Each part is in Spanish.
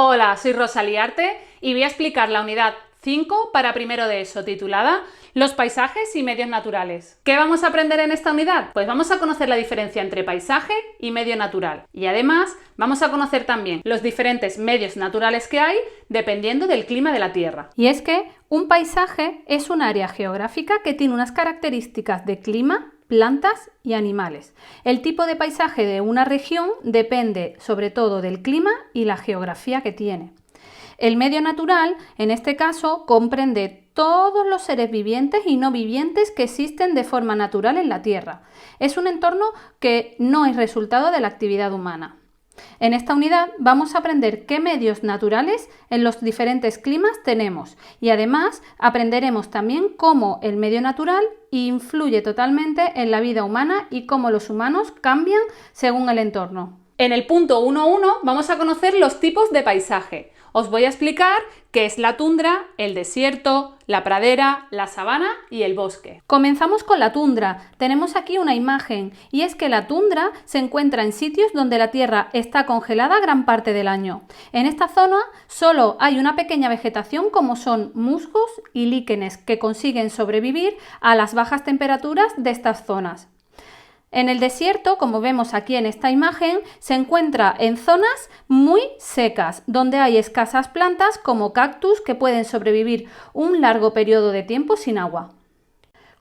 Hola, soy Rosalía Arte y voy a explicar la unidad 5 para primero de ESO, titulada Los paisajes y medios naturales. ¿Qué vamos a aprender en esta unidad? Pues vamos a conocer la diferencia entre paisaje y medio natural. Y además vamos a conocer también los diferentes medios naturales que hay dependiendo del clima de la Tierra. Y es que un paisaje es un área geográfica que tiene unas características de clima, plantas y animales. El tipo de paisaje de una región depende sobre todo del clima y la geografía que tiene. El medio natural, en este caso, comprende todos los seres vivientes y no vivientes que existen de forma natural en la Tierra. Es un entorno que no es resultado de la actividad humana. En esta unidad vamos a aprender qué medios naturales en los diferentes climas tenemos y además aprenderemos también cómo el medio natural influye totalmente en la vida humana y cómo los humanos cambian según el entorno. En el punto 1.1 vamos a conocer los tipos de paisaje. Os voy a explicar qué es la tundra, el desierto, la pradera, la sabana y el bosque. Comenzamos con la tundra. Tenemos aquí una imagen y es que la tundra se encuentra en sitios donde la tierra está congelada gran parte del año. En esta zona solo hay una pequeña vegetación como son musgos y líquenes que consiguen sobrevivir a las bajas temperaturas de estas zonas. En el desierto, como vemos aquí en esta imagen, se encuentra en zonas muy secas, donde hay escasas plantas como cactus que pueden sobrevivir un largo periodo de tiempo sin agua.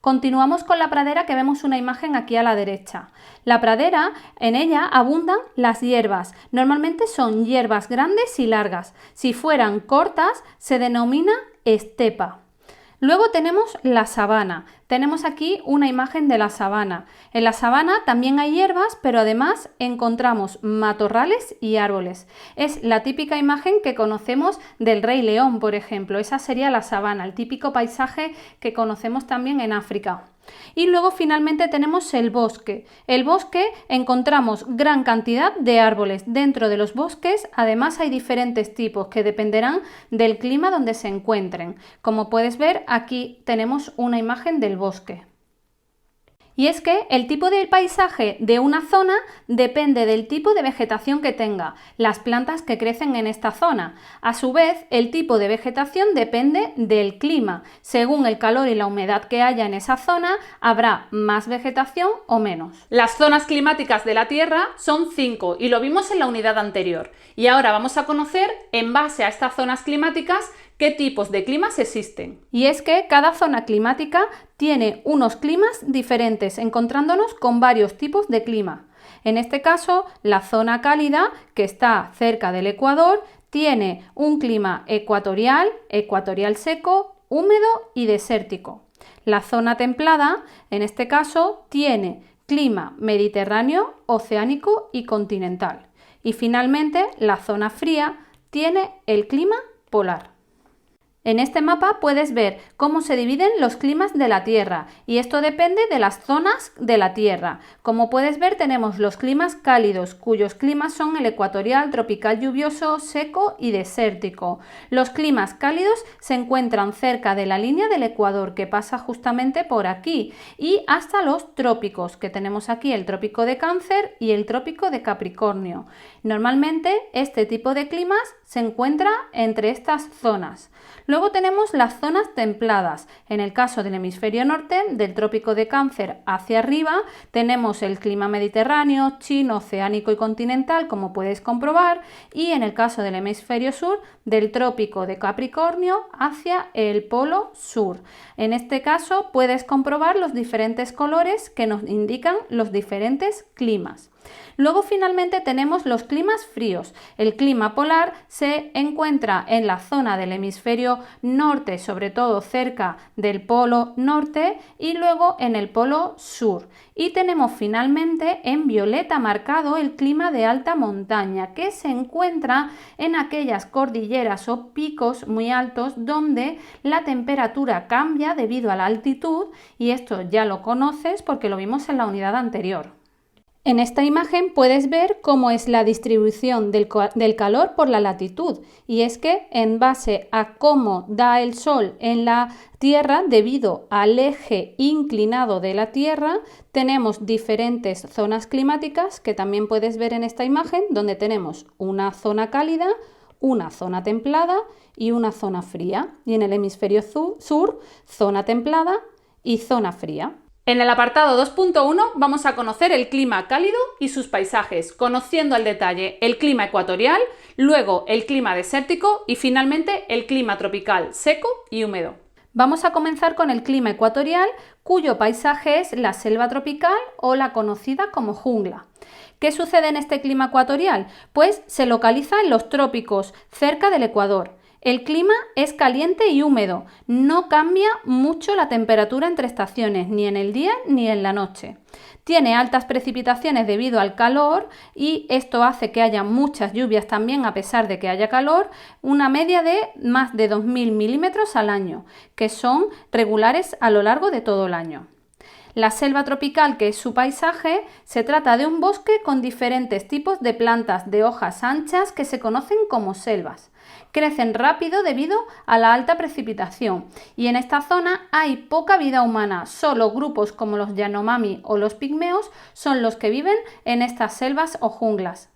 Continuamos con la pradera, que vemos una imagen aquí a la derecha. La pradera, en ella abundan las hierbas. Normalmente son hierbas grandes y largas. Si fueran cortas, se denomina estepa. Luego tenemos la sabana. Tenemos aquí una imagen de la sabana. En la sabana también hay hierbas, pero además encontramos matorrales y árboles. Es la típica imagen que conocemos del Rey León, por ejemplo. Esa sería la sabana, el típico paisaje que conocemos también en África. Y luego finalmente tenemos el bosque. El bosque encontramos gran cantidad de árboles. Dentro de los bosques además hay diferentes tipos que dependerán del clima donde se encuentren. Como puedes ver, aquí tenemos una imagen del bosque. Y es que el tipo de paisaje de una zona depende del tipo de vegetación que tenga, las plantas que crecen en esta zona. A su vez, el tipo de vegetación depende del clima. Según el calor y la humedad que haya en esa zona, habrá más vegetación o menos. Las zonas climáticas de la Tierra son 5 y lo vimos en la unidad anterior. Y ahora vamos a conocer, en base a estas zonas climáticas, qué tipos de climas existen. Y es que cada zona climática tiene unos climas diferentes, encontrándonos con varios tipos de clima. En este caso, la zona cálida, que está cerca del Ecuador, tiene un clima ecuatorial seco, húmedo y desértico. La zona templada, en este caso, tiene clima mediterráneo, oceánico y continental. Y finalmente, la zona fría tiene el clima polar. En este mapa puedes ver cómo se dividen los climas de la Tierra y esto depende de las zonas de la Tierra. Como puedes ver, tenemos los climas cálidos, cuyos climas son el ecuatorial, tropical lluvioso, seco y desértico. Los climas cálidos se encuentran cerca de la línea del Ecuador, que pasa justamente por aquí, y hasta los trópicos, que tenemos aquí el trópico de Cáncer y el trópico de Capricornio. Normalmente este tipo de climas se encuentra entre estas zonas. Luego tenemos las zonas templadas. En el caso del hemisferio norte, del trópico de Cáncer hacia arriba, tenemos el clima mediterráneo, chino, oceánico y continental, como puedes comprobar, y en el caso del hemisferio sur, del trópico de Capricornio hacia el polo sur. En este caso puedes comprobar los diferentes colores que nos indican los diferentes climas. Luego finalmente tenemos los climas fríos. El clima polar se encuentra en la zona del hemisferio norte, sobre todo cerca del polo norte, y luego en el polo sur. Y tenemos finalmente en violeta marcado el clima de alta montaña, que se encuentra en aquellas cordilleras o picos muy altos donde la temperatura cambia debido a la altitud, y esto ya lo conoces porque lo vimos en la unidad anterior. En esta imagen puedes ver cómo es la distribución del calor por la latitud, y es que en base a cómo da el sol en la Tierra, debido al eje inclinado de la Tierra, tenemos diferentes zonas climáticas que también puedes ver en esta imagen, donde tenemos una zona cálida, una zona templada y una zona fría. Y en el hemisferio sur, zona templada y zona fría. En el apartado 2.1 vamos a conocer el clima cálido y sus paisajes, conociendo al detalle el clima ecuatorial, luego el clima desértico y finalmente el clima tropical seco y húmedo. Vamos a comenzar con el clima ecuatorial, cuyo paisaje es la selva tropical o la conocida como jungla. ¿Qué sucede en este clima ecuatorial? Pues se localiza en los trópicos, cerca del Ecuador. El clima es caliente y húmedo, no cambia mucho la temperatura entre estaciones, ni en el día ni en la noche. Tiene altas precipitaciones debido al calor y esto hace que haya muchas lluvias también a pesar de que haya calor, una media de más de 2.000 milímetros al año, que son regulares a lo largo de todo el año. La selva tropical, que es su paisaje, se trata de un bosque con diferentes tipos de plantas de hojas anchas que se conocen como selvas. Crecen rápido debido a la alta precipitación y en esta zona hay poca vida humana, solo grupos como los Yanomami o los pigmeos son los que viven en estas selvas o junglas.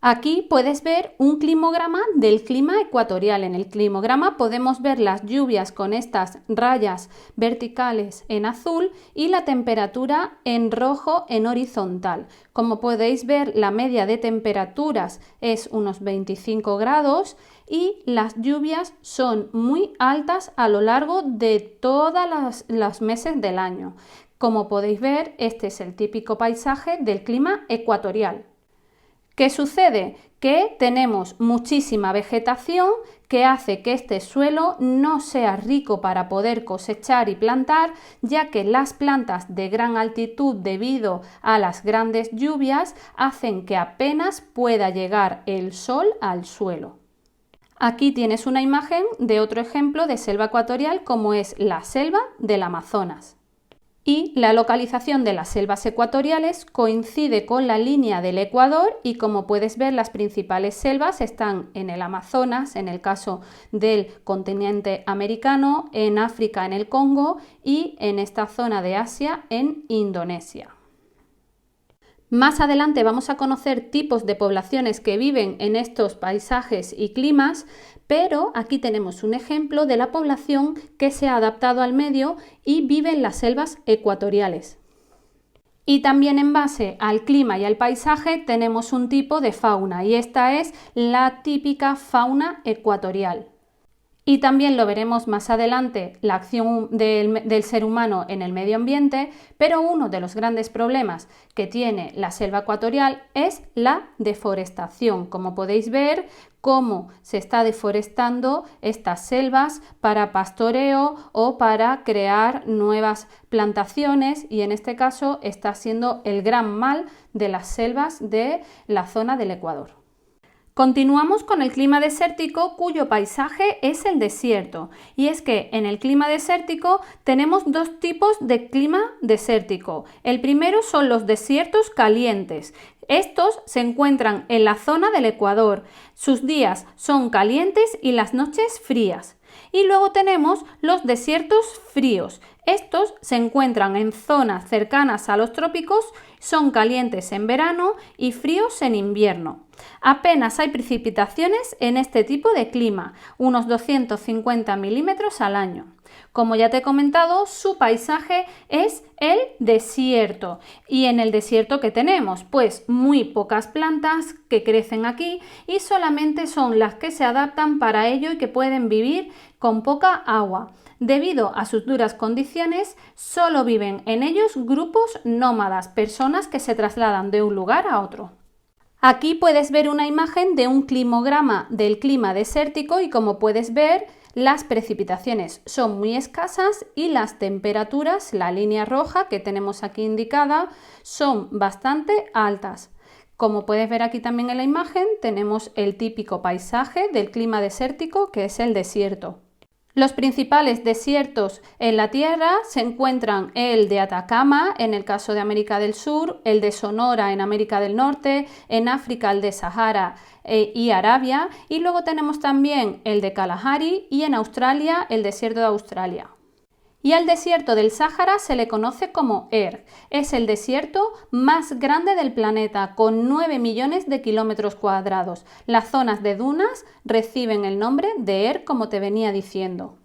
Aquí puedes ver un climograma del clima ecuatorial. En el climograma podemos ver las lluvias con estas rayas verticales en azul y la temperatura en rojo en horizontal. Como podéis ver, la media de temperaturas es unos 25 grados y las lluvias son muy altas a lo largo de todos los meses del año. Como podéis ver, este es el típico paisaje del clima ecuatorial. ¿Qué sucede? Que tenemos muchísima vegetación que hace que este suelo no sea rico para poder cosechar y plantar, ya que las plantas de gran altitud debido a las grandes lluvias hacen que apenas pueda llegar el sol al suelo. Aquí tienes una imagen de otro ejemplo de selva ecuatorial como es la selva del Amazonas. Y la localización de las selvas ecuatoriales coincide con la línea del Ecuador y como puedes ver las principales selvas están en el Amazonas, en el caso del continente americano, en África en el Congo y en esta zona de Asia en Indonesia. Más adelante vamos a conocer tipos de poblaciones que viven en estos paisajes y climas, pero aquí tenemos un ejemplo de la población que se ha adaptado al medio y vive en las selvas ecuatoriales. Y también en base al clima y al paisaje tenemos un tipo de fauna y esta es la típica fauna ecuatorial. Y también lo veremos más adelante, la acción del ser humano en el medio ambiente, pero uno de los grandes problemas que tiene la selva ecuatorial es la deforestación. Como podéis ver, cómo se está deforestando estas selvas para pastoreo o para crear nuevas plantaciones y en este caso está siendo el gran mal de las selvas de la zona del Ecuador. Continuamos con el clima desértico cuyo paisaje es el desierto y es que en el clima desértico tenemos dos tipos de clima desértico. El primero son los desiertos calientes. Estos se encuentran en la zona del Ecuador. Sus días son calientes y las noches frías. Y luego tenemos los desiertos fríos. Estos se encuentran en zonas cercanas a los trópicos, son calientes en verano y fríos en invierno. Apenas hay precipitaciones en este tipo de clima, unos 250 milímetros al año. Como ya te he comentado, su paisaje es el desierto. ¿Y en el desierto qué tenemos? Pues muy pocas plantas que crecen aquí y solamente son las que se adaptan para ello y que pueden vivir con poca agua. Debido a sus duras condiciones, solo viven en ellos grupos nómadas, personas que se trasladan de un lugar a otro. Aquí puedes ver una imagen de un climograma del clima desértico y como puedes ver, las precipitaciones son muy escasas y las temperaturas, la línea roja que tenemos aquí indicada, son bastante altas. Como puedes ver aquí también en la imagen, tenemos el típico paisaje del clima desértico que es el desierto. Los principales desiertos en la Tierra se encuentran el de Atacama, en el caso de América del Sur, el de Sonora en América del Norte, en África el de Sahara y Arabia, y luego tenemos también el de Kalahari y en Australia el desierto de Australia. Y al desierto del Sáhara se le conoce como ERG. Es el desierto más grande del planeta, con 9 millones de kilómetros cuadrados. Las zonas de dunas reciben el nombre de ERG, como te venía diciendo.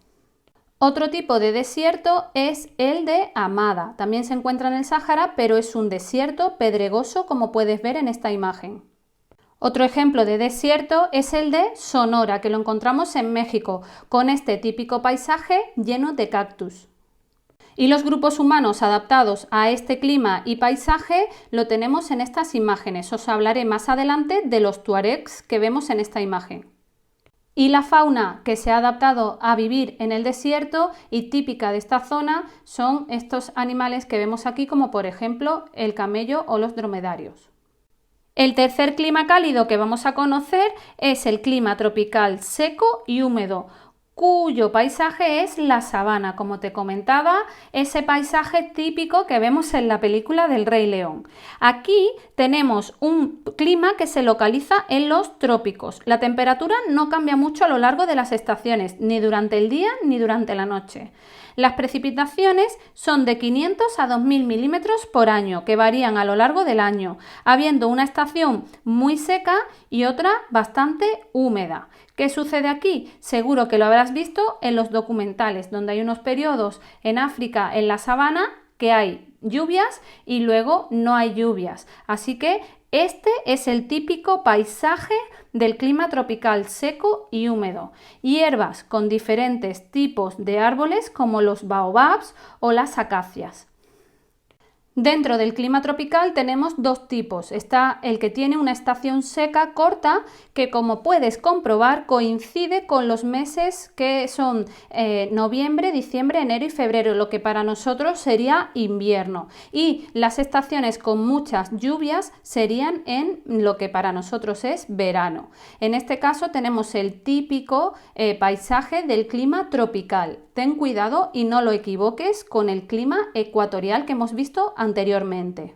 Otro tipo de desierto es el de Hamada. También se encuentra en el Sáhara, pero es un desierto pedregoso, como puedes ver en esta imagen. Otro ejemplo de desierto es el de Sonora, que lo encontramos en México, con este típico paisaje lleno de cactus. Y los grupos humanos adaptados a este clima y paisaje lo tenemos en estas imágenes. Os hablaré más adelante de los tuaregs que vemos en esta imagen. Y la fauna que se ha adaptado a vivir en el desierto y típica de esta zona son estos animales que vemos aquí, como por ejemplo el camello o los dromedarios. El tercer clima cálido que vamos a conocer es el clima tropical seco y húmedo, cuyo paisaje es la sabana, como te comentaba, ese paisaje típico que vemos en la película del Rey León. Aquí tenemos un clima que se localiza en los trópicos. La temperatura no cambia mucho a lo largo de las estaciones, ni durante el día ni durante la noche. Las precipitaciones son de 500 a 2000 milímetros por año, que varían a lo largo del año, habiendo una estación muy seca y otra bastante húmeda. ¿Qué sucede aquí? Seguro que lo habrás visto en los documentales, donde hay unos periodos en África, en la sabana, que hay lluvias y luego no hay lluvias. Así que este es el típico paisaje del clima tropical seco y húmedo. Hierbas con diferentes tipos de árboles como los baobabs o las acacias. Dentro del clima tropical tenemos dos tipos. Está el que tiene una estación seca corta que, como puedes comprobar, coincide con los meses que son noviembre, diciembre, enero y febrero, lo que para nosotros sería invierno. Y las estaciones con muchas lluvias serían en lo que para nosotros es verano. En este caso tenemos el típico paisaje del clima tropical. Ten cuidado y no lo equivoques con el clima ecuatorial que hemos visto anteriormente.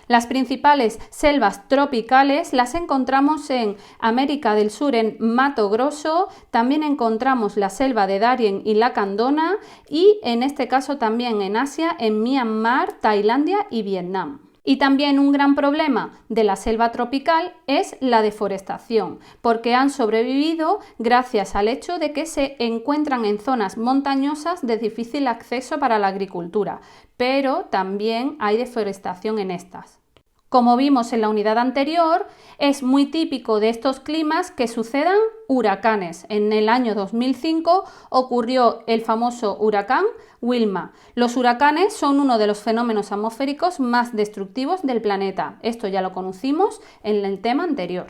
Las principales selvas tropicales las encontramos en América del Sur, en Mato Grosso, también encontramos la selva de Darien y Lacandona y en este caso también en Asia, en Myanmar, Tailandia y Vietnam. Y también un gran problema de la selva tropical es la deforestación, porque han sobrevivido gracias al hecho de que se encuentran en zonas montañosas de difícil acceso para la agricultura, pero también hay deforestación en estas. Como vimos en la unidad anterior, es muy típico de estos climas que sucedan huracanes. En el año 2005 ocurrió el famoso huracán Wilma. Los huracanes son uno de los fenómenos atmosféricos más destructivos del planeta. Esto ya lo conocimos en el tema anterior.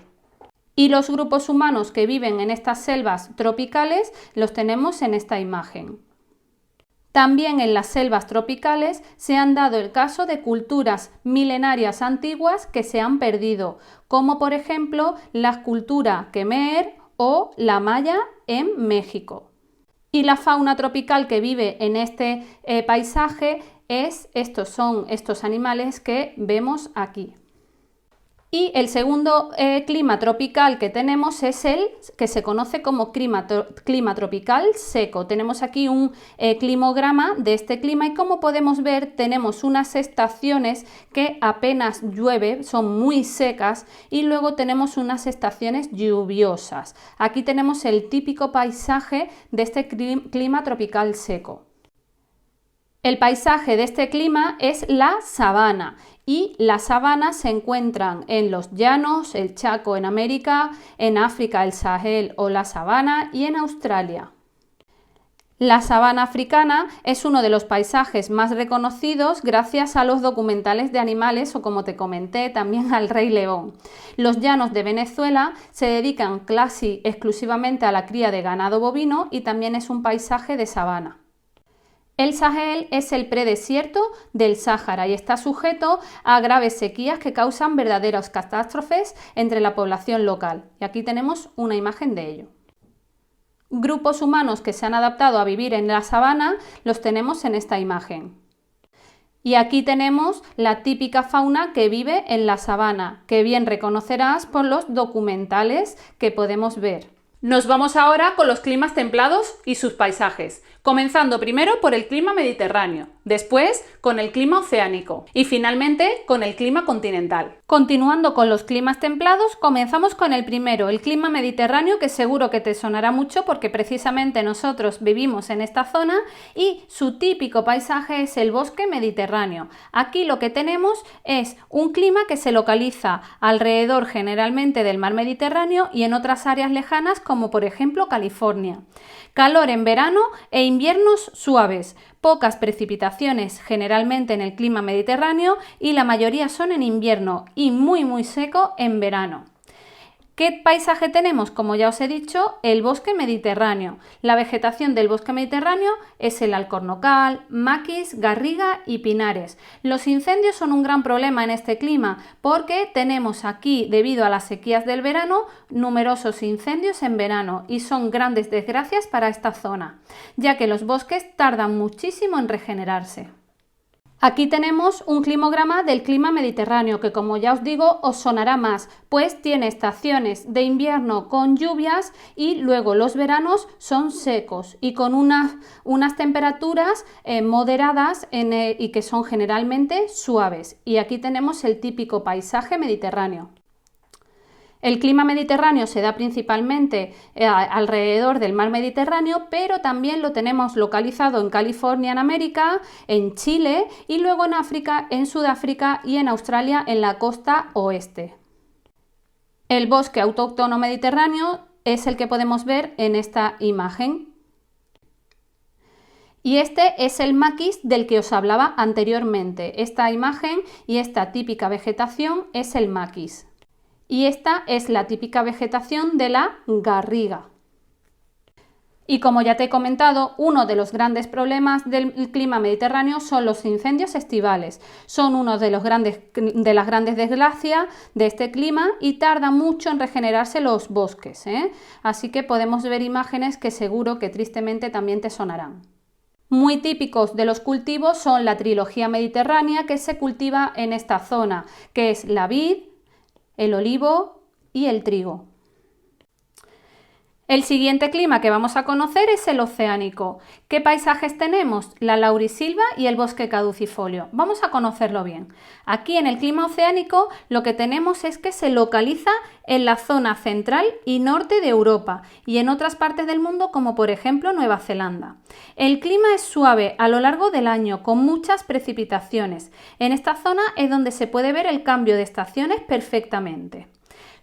Y los grupos humanos que viven en estas selvas tropicales los tenemos en esta imagen. También en las selvas tropicales se han dado el caso de culturas milenarias antiguas que se han perdido, como por ejemplo la cultura Khmer o la maya en México. Y la fauna tropical que vive en este paisaje son estos animales que vemos aquí. Y el segundo clima tropical que tenemos es el que se conoce como clima tropical seco. Tenemos aquí un climograma de este clima y como podemos ver tenemos unas estaciones que apenas llueve, son muy secas y luego tenemos unas estaciones lluviosas. Aquí tenemos el típico paisaje de este clima tropical seco. El paisaje de este clima es la sabana y las sabanas se encuentran en los llanos, el Chaco en América, en África el Sahel o la sabana y en Australia. La sabana africana es uno de los paisajes más reconocidos gracias a los documentales de animales o, como te comenté, también al Rey León. Los llanos de Venezuela se dedican casi exclusivamente a la cría de ganado bovino y también es un paisaje de sabana. El Sahel es el predesierto del Sáhara y está sujeto a graves sequías que causan verdaderas catástrofes entre la población local. Y aquí tenemos una imagen de ello. Grupos humanos que se han adaptado a vivir en la sabana los tenemos en esta imagen. Y aquí tenemos la típica fauna que vive en la sabana, que bien reconocerás por los documentales que podemos ver. Nos vamos ahora con los climas templados y sus paisajes, comenzando primero por el clima mediterráneo, después con el clima oceánico y finalmente con el clima continental. Continuando con los climas templados, comenzamos con el primero, el clima mediterráneo, que seguro que te sonará mucho porque precisamente nosotros vivimos en esta zona y su típico paisaje es el bosque mediterráneo. Aquí lo que tenemos es un clima que se localiza alrededor generalmente del mar Mediterráneo y en otras áreas lejanas como por ejemplo California. Calor en verano e inviernos suaves, pocas precipitaciones generalmente en el clima mediterráneo y la mayoría son en invierno y muy seco en verano. ¿Qué paisaje tenemos? Como ya os he dicho, el bosque mediterráneo. La vegetación del bosque mediterráneo es el alcornocal, maquis, garriga y pinares. Los incendios son un gran problema en este clima porque tenemos aquí, debido a las sequías del verano, numerosos incendios en verano y son grandes desgracias para esta zona, ya que los bosques tardan muchísimo en regenerarse. Aquí tenemos un climograma del clima mediterráneo que, como ya os digo, os sonará más, pues tiene estaciones de invierno con lluvias y luego los veranos son secos y con unas temperaturas moderadas y que son generalmente suaves. Y aquí tenemos el típico paisaje mediterráneo. El clima mediterráneo se da principalmente alrededor del mar Mediterráneo, pero también lo tenemos localizado en California, en América, en Chile y luego en África, en Sudáfrica y en Australia, en la costa oeste. El bosque autóctono mediterráneo es el que podemos ver en esta imagen. Y este es el maquis del que os hablaba anteriormente. Esta imagen y esta típica vegetación es el maquis. Y esta es la típica vegetación de la garriga. Y como ya te he comentado, uno de los grandes problemas del clima mediterráneo son los incendios estivales. Son uno de las grandes desgracias de este clima y tarda mucho en regenerarse los bosques, Así que podemos ver imágenes que seguro que tristemente también te sonarán. Muy típicos de los cultivos son la trilogía mediterránea que se cultiva en esta zona, que es la vid, el olivo y el trigo. El siguiente clima que vamos a conocer es el oceánico. ¿Qué paisajes tenemos? La laurisilva y el bosque caducifolio. Vamos a conocerlo bien. Aquí en el clima oceánico lo que tenemos es que se localiza en la zona central y norte de Europa y en otras partes del mundo como por ejemplo Nueva Zelanda. El clima es suave a lo largo del año con muchas precipitaciones. En esta zona es donde se puede ver el cambio de estaciones perfectamente.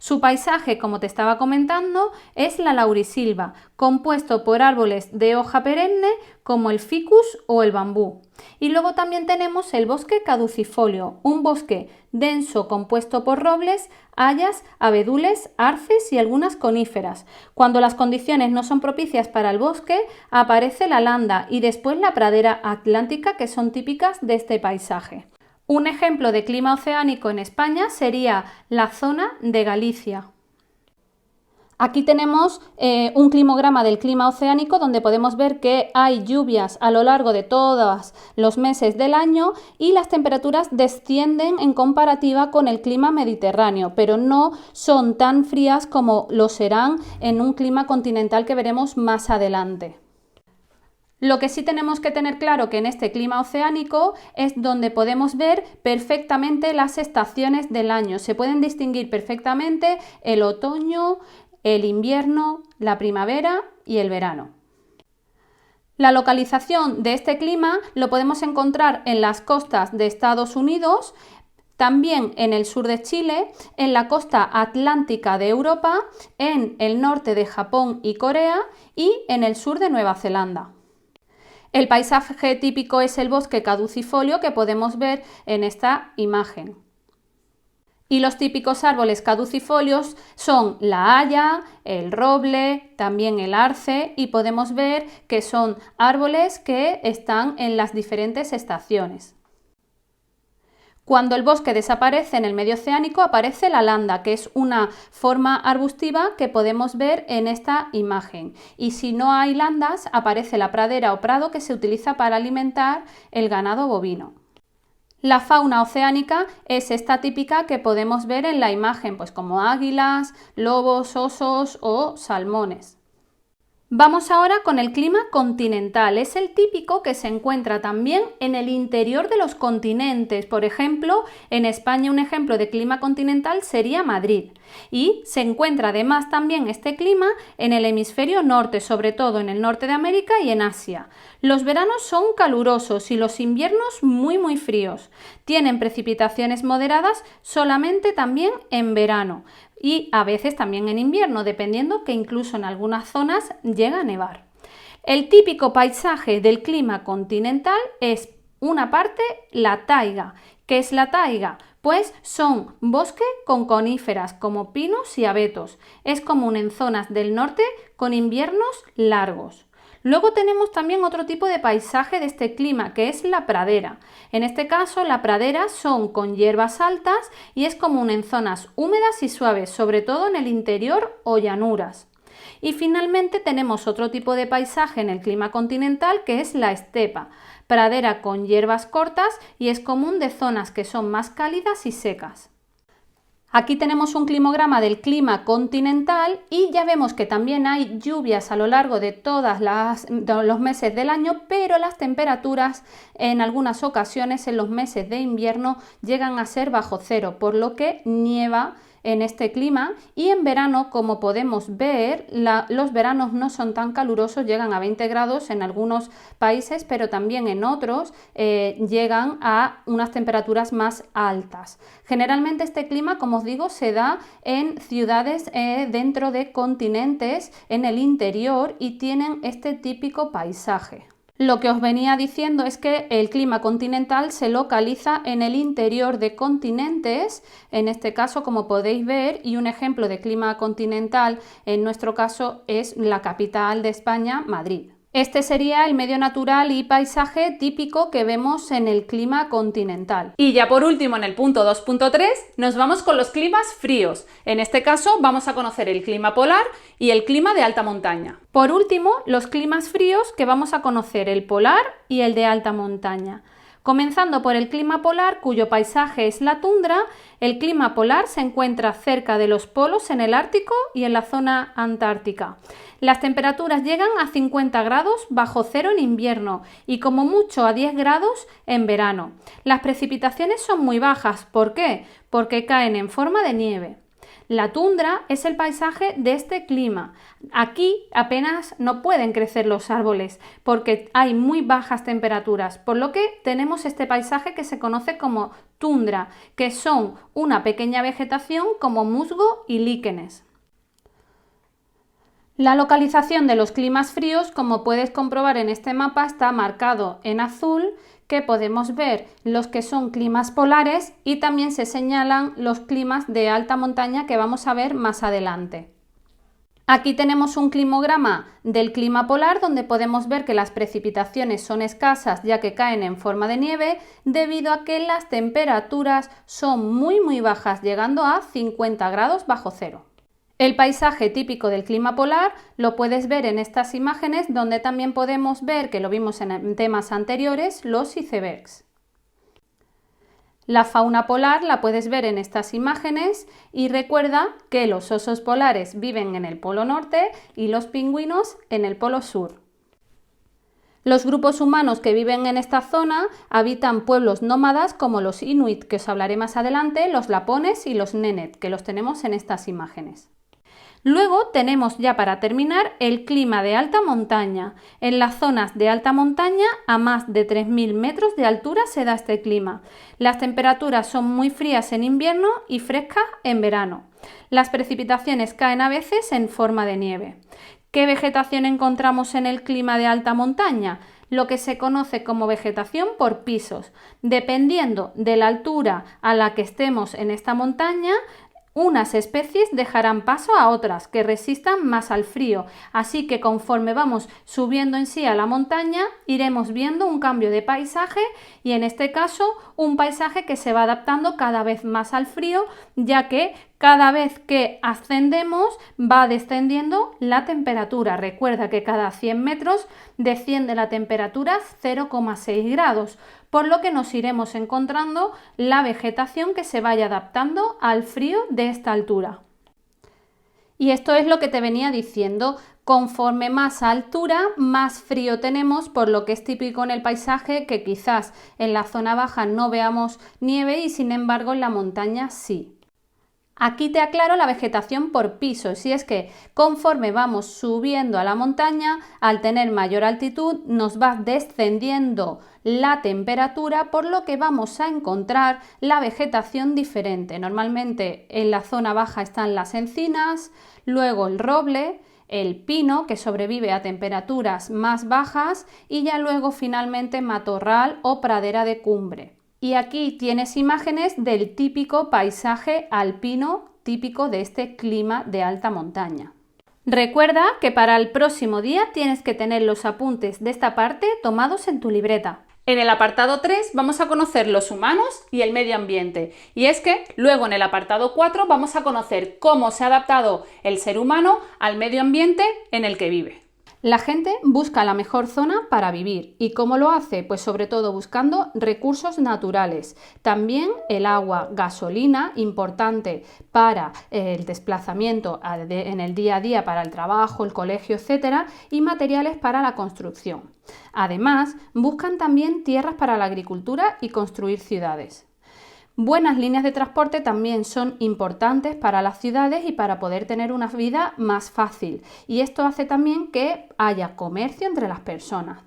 Su paisaje, como te estaba comentando, es la laurisilva, compuesto por árboles de hoja perenne como el ficus o el bambú. Y luego también tenemos el bosque caducifolio, un bosque denso compuesto por robles, hayas, abedules, arces y algunas coníferas. Cuando las condiciones no son propicias para el bosque, aparece la landa y después la pradera atlántica, que son típicas de este paisaje. Un ejemplo de clima oceánico en España sería la zona de Galicia. Aquí tenemos un climograma del clima oceánico donde podemos ver que hay lluvias a lo largo de todos los meses del año y las temperaturas descienden en comparativa con el clima mediterráneo, pero no son tan frías como lo serán en un clima continental que veremos más adelante. Lo que sí tenemos que tener claro que en este clima oceánico es donde podemos ver perfectamente las estaciones del año. Se pueden distinguir perfectamente el otoño, el invierno, la primavera y el verano. La localización de este clima lo podemos encontrar en las costas de Estados Unidos, también en el sur de Chile, en la costa atlántica de Europa, en el norte de Japón y Corea y en el sur de Nueva Zelanda. El paisaje típico es el bosque caducifolio que podemos ver en esta imagen. Y los típicos árboles caducifolios son la haya, el roble, también el arce y podemos ver que son árboles que están en las diferentes estaciones. Cuando el bosque desaparece en el medio oceánico aparece la landa, que es una forma arbustiva que podemos ver en esta imagen. Y si no hay landas, aparece la pradera o prado que se utiliza para alimentar el ganado bovino. La fauna oceánica es esta típica que podemos ver en la imagen, pues como águilas, lobos, osos o salmones. Vamos ahora con el clima continental. Es el típico que se encuentra también en el interior de los continentes. Por ejemplo, en España un ejemplo de clima continental sería Madrid. Y se encuentra además también este clima en el hemisferio norte, sobre todo en el norte de América y en Asia. Los veranos son calurosos y los inviernos muy fríos. Tienen precipitaciones moderadas solamente también en verano y a veces también en invierno, dependiendo que incluso en algunas zonas llega a nevar. El típico paisaje del clima continental es una parte la taiga. ¿Qué es la taiga? Pues son bosque con coníferas como pinos y abetos. Es común en zonas del norte con inviernos largos. Luego tenemos también otro tipo de paisaje de este clima, que es la pradera. En este caso, la pradera son con hierbas altas y es común en zonas húmedas y suaves, sobre todo en el interior o llanuras. Y finalmente tenemos otro tipo de paisaje en el clima continental, que es la estepa, pradera con hierbas cortas y es común de zonas que son más cálidas y secas. Aquí tenemos un climograma del clima continental y ya vemos que también hay lluvias a lo largo de todos los meses del año, pero las temperaturas en algunas ocasiones en los meses de invierno llegan a ser bajo cero, por lo que nieva en este clima y en verano, como podemos ver, los veranos no son tan calurosos, llegan a 20 grados en algunos países, pero también en otros llegan a unas temperaturas más altas. Generalmente este clima, como os digo, se da en ciudades dentro de continentes en el interior y tienen este típico paisaje. Lo que os venía diciendo es que el clima continental se localiza en el interior de continentes, en este caso como podéis ver, y un ejemplo de clima continental en nuestro caso es la capital de España, Madrid. Este sería el medio natural y paisaje típico que vemos en el clima continental. Y ya por último, en el punto 2.3, nos vamos con los climas fríos. En este caso vamos a conocer el clima polar y el clima de alta montaña. Por último, los climas fríos que vamos a conocer, el polar y el de alta montaña. Comenzando por el clima polar, cuyo paisaje es la tundra, el clima polar se encuentra cerca de los polos en el Ártico y en la zona antártica. Las temperaturas llegan a 50 grados bajo cero en invierno y como mucho a 10 grados en verano. Las precipitaciones son muy bajas. ¿Por qué? Porque caen en forma de nieve. La tundra es el paisaje de este clima. Aquí apenas no pueden crecer los árboles porque hay muy bajas temperaturas, por lo que tenemos este paisaje que se conoce como tundra, que son una pequeña vegetación como musgo y líquenes. La localización de los climas fríos, como puedes comprobar en este mapa, está marcado en azul, que podemos ver los que son climas polares y también se señalan los climas de alta montaña que vamos a ver más adelante. Aquí tenemos un climograma del clima polar donde podemos ver que las precipitaciones son escasas ya que caen en forma de nieve debido a que las temperaturas son muy bajas, llegando a 50 grados bajo cero. El paisaje típico del clima polar lo puedes ver en estas imágenes donde también podemos ver, que lo vimos en temas anteriores, los icebergs. La fauna polar la puedes ver en estas imágenes y recuerda que los osos polares viven en el polo norte y los pingüinos en el polo sur. Los grupos humanos que viven en esta zona habitan pueblos nómadas como los inuit, que os hablaré más adelante, los lapones y los nenet, que los tenemos en estas imágenes. Luego tenemos ya para terminar el clima de alta montaña. En las zonas de alta montaña a más de 3.000 metros de altura se da este clima. Las temperaturas son muy frías en invierno y frescas en verano. Las precipitaciones caen a veces en forma de nieve. ¿Qué vegetación encontramos en el clima de alta montaña? Lo que se conoce como vegetación por pisos. Dependiendo de la altura a la que estemos en esta montaña, unas especies dejarán paso a otras que resistan más al frío, así que conforme vamos subiendo en sí a la montaña iremos viendo un cambio de paisaje y en este caso un paisaje que se va adaptando cada vez más al frío, ya que Cada vez que ascendemos va descendiendo la temperatura. Recuerda que cada 100 metros desciende la temperatura 0,6 grados, por lo que nos iremos encontrando la vegetación que se vaya adaptando al frío de esta altura. Y esto es lo que te venía diciendo. Conforme más altura, más frío tenemos, por lo que es típico en el paisaje que quizás en la zona baja no veamos nieve y sin embargo en la montaña sí. Aquí te aclaro la vegetación por pisos, y es que conforme vamos subiendo a la montaña, al tener mayor altitud, nos va descendiendo la temperatura, por lo que vamos a encontrar la vegetación diferente. Normalmente en la zona baja están las encinas, luego el roble, el pino, que sobrevive a temperaturas más bajas, y ya luego finalmente matorral o pradera de cumbre. Y aquí tienes imágenes del típico paisaje alpino típico de este clima de alta montaña. Recuerda que para el próximo día tienes que tener los apuntes de esta parte tomados en tu libreta. En el apartado 3 vamos a conocer los humanos y el medio ambiente. Y es que luego en el apartado 4 vamos a conocer cómo se ha adaptado el ser humano al medio ambiente en el que vive. La gente busca la mejor zona para vivir. ¿Y cómo lo hace? Pues sobre todo buscando recursos naturales. También el agua, gasolina, importante para el desplazamiento en el día a día, para el trabajo, el colegio, etc. Y materiales para la construcción. Además, buscan también tierras para la agricultura y construir ciudades. Buenas líneas de transporte también son importantes para las ciudades y para poder tener una vida más fácil, y esto hace también que haya comercio entre las personas.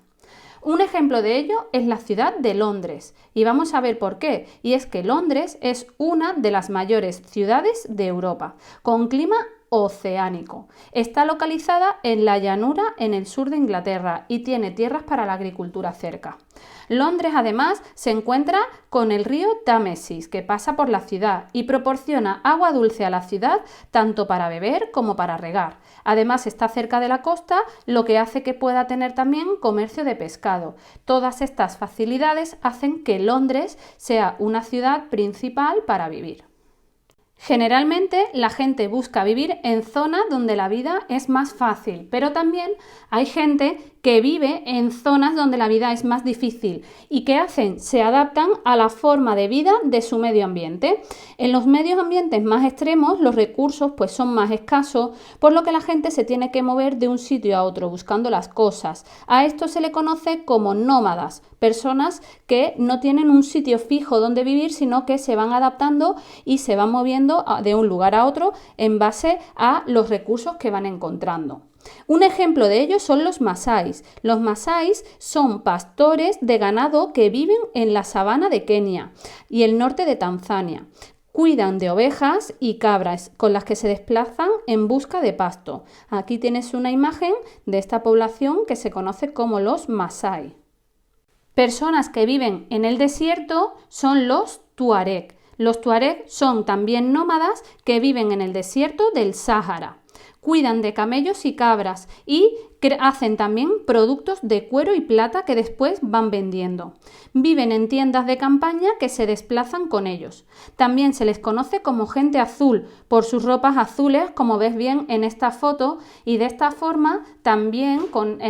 Un ejemplo de ello es la ciudad de Londres, y vamos a ver por qué. Y es que Londres es una de las mayores ciudades de Europa, con clima oceánico. Está localizada en la llanura en el sur de Inglaterra y tiene tierras para la agricultura cerca. Londres además se encuentra con el río Támesis, que pasa por la ciudad y proporciona agua dulce a la ciudad tanto para beber como para regar. Además está cerca de la costa, lo que hace que pueda tener también comercio de pescado. Todas estas facilidades hacen que Londres sea una ciudad principal para vivir. Generalmente la gente busca vivir en zonas donde la vida es más fácil, pero también hay gente que vive en zonas donde la vida es más difícil. ¿Y qué hacen? Se adaptan a la forma de vida de su medio ambiente. En los medios ambientes más extremos los recursos pues son más escasos, por lo que la gente se tiene que mover de un sitio a otro buscando las cosas. A esto se le conoce como nómadas, personas que no tienen un sitio fijo donde vivir, sino que se van adaptando y se van moviendo de un lugar a otro en base a los recursos que van encontrando. Un ejemplo de ello son los masáis. Los masáis son pastores de ganado que viven en la sabana de Kenia y el norte de Tanzania. Cuidan de ovejas y cabras con las que se desplazan en busca de pasto. Aquí tienes una imagen de esta población que se conoce como los masái. Personas que viven en el desierto son los tuareg. Los tuareg son también nómadas que viven en el desierto del Sáhara. Cuidan de camellos y cabras y hacen también productos de cuero y plata que después van vendiendo. Viven en tiendas de campaña que se desplazan con ellos. También se les conoce como gente azul por sus ropas azules, como ves bien en esta foto, y de esta forma también,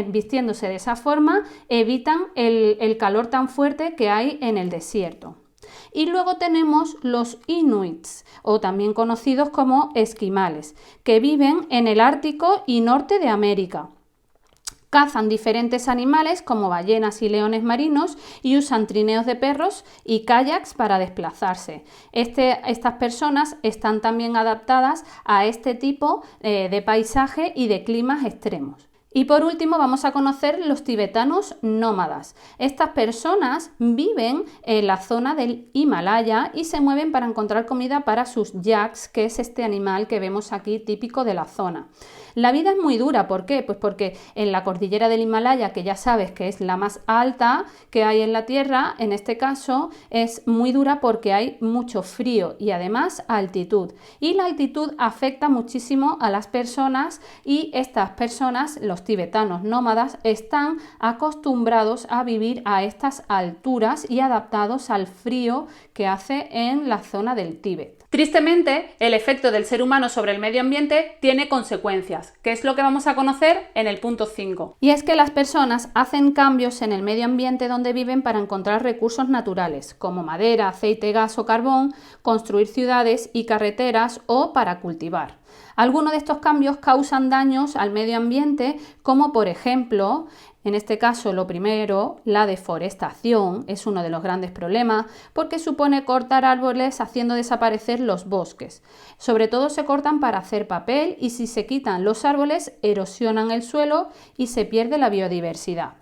vistiéndose de esa forma, evitan el calor tan fuerte que hay en el desierto. Y luego tenemos los inuits, o también conocidos como esquimales, que viven en el Ártico y norte de América. Cazan diferentes animales como ballenas y leones marinos y usan trineos de perros y kayaks para desplazarse. Estas personas están también adaptadas a este tipo de paisaje y de climas extremos. Y por último vamos a conocer los tibetanos nómadas. Estas personas viven en la zona del Himalaya y se mueven para encontrar comida para sus yaks, que es este animal que vemos aquí típico de la zona. La vida es muy dura, ¿por qué? Pues porque en la cordillera del Himalaya, que ya sabes que es la más alta que hay en la Tierra, en este caso es muy dura porque hay mucho frío y además altitud. Y la altitud afecta muchísimo a las personas y estas personas, los los tibetanos nómadas están acostumbrados a vivir a estas alturas y adaptados al frío que hace en la zona del Tíbet. Tristemente, el efecto del ser humano sobre el medio ambiente tiene consecuencias, que es lo que vamos a conocer en el punto 5. Y es que las personas hacen cambios en el medio ambiente donde viven para encontrar recursos naturales, como madera, aceite, gas o carbón, construir ciudades y carreteras o para cultivar. Algunos de estos cambios causan daños al medio ambiente, como por ejemplo, en este caso lo primero, la deforestación es uno de los grandes problemas porque supone cortar árboles haciendo desaparecer los bosques. Sobre todo se cortan para hacer papel y si se quitan los árboles erosionan el suelo y se pierde la biodiversidad.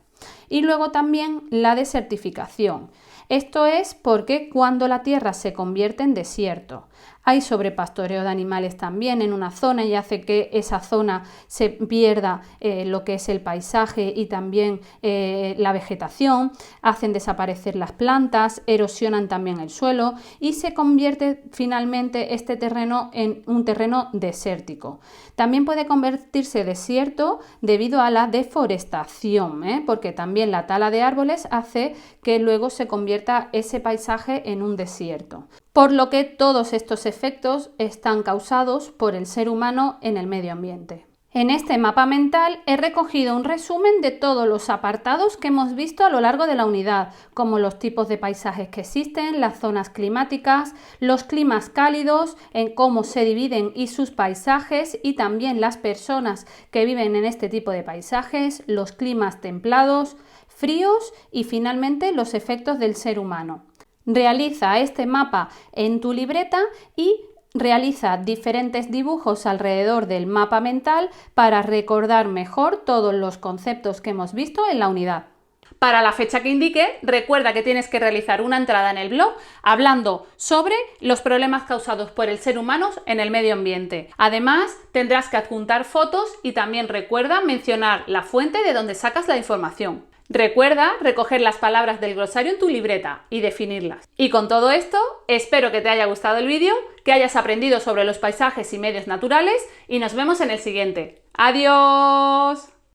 Y luego también la desertificación. Esto es porque cuando la tierra se convierte en desierto, hay sobrepastoreo de animales también en una zona y hace que esa zona se pierda lo que es el paisaje y también la vegetación, hacen desaparecer las plantas, erosionan también el suelo y se convierte finalmente este terreno en un terreno desértico. También puede convertirse desierto debido a la deforestación, porque también la tala de árboles hace que luego se convierta ese paisaje en un desierto. Por lo que todos estos efectos están causados por el ser humano en el medio ambiente. En este mapa mental he recogido un resumen de todos los apartados que hemos visto a lo largo de la unidad, como los tipos de paisajes que existen, las zonas climáticas, los climas cálidos, en cómo se dividen y sus paisajes y también las personas que viven en este tipo de paisajes, los climas templados, fríos y finalmente los efectos del ser humano. Realiza este mapa en tu libreta y realiza diferentes dibujos alrededor del mapa mental para recordar mejor todos los conceptos que hemos visto en la unidad. Para la fecha que indique, recuerda que tienes que realizar una entrada en el blog hablando sobre los problemas causados por el ser humano en el medio ambiente. Además, tendrás que adjuntar fotos y también recuerda mencionar la fuente de donde sacas la información. Recuerda recoger las palabras del glosario en tu libreta y definirlas. Y con todo esto, espero que te haya gustado el vídeo, que hayas aprendido sobre los paisajes y medios naturales y nos vemos en el siguiente. ¡Adiós!